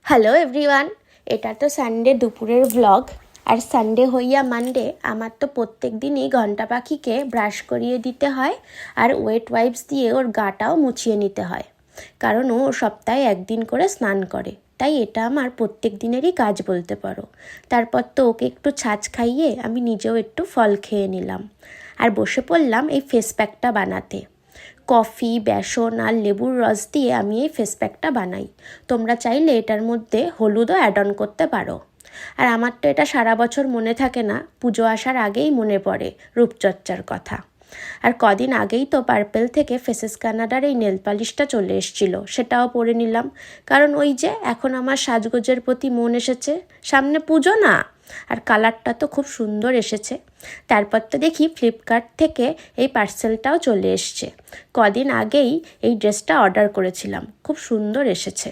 Hello everyone, এটা তো Sunday দুপুরের ব্লগ। আর সানডে হইয়া মানডে আমার তো প্রত্যেক দিনই ঘন্টা পাখিকে ব্রাশ করিয়ে দিতে হয় আর ওয়েট ওয়াইপস দিয়ে ওর গাটাও মুছিয়ে নিতে হয়, কারণ ও সপ্তাহে একদিন করে স্নান করে। তাই এটা আমার প্রত্যেক দিনেরই কাজ বলতে পারো। তারপর তো ওকে একটু ছাঁচ খাইয়ে আমি নিজেও একটু ফল খেয়ে নিলাম আর বসে পড়লাম এই ফেস প্যাকটা বানাতে। কফি, বেসন আর লেবুর রস দিয়ে আমি এই ফেস প্যাকটা বানাই। তোমরা চাইলে এটার মধ্যে হলুদও অ্যাড অন করতে পারো। আর আমার তো এটা সারা বছর মনে থাকে না, পুজো আসার আগেই মনে পড়ে রূপচর্চার কথা। আর কদিন আগেই তো পার্পেল থেকে ফেসেস কানাডার এই নেল পালিশটা চলে এসেছিলো, সেটাও পরে নিলাম। কারণ ওই যে এখন আমার সাজগোজের প্রতি মন এসেছে, সামনে পুজো না। আর কালারটা তো খুব সুন্দর এসেছে। তারপর তো দেখি ফ্লিপকার্ট থেকে এই পার্সেলটাও চলে এসছে। কদিন আগেই এই ড্রেসটা অর্ডার করেছিলাম, খুব সুন্দর এসেছে।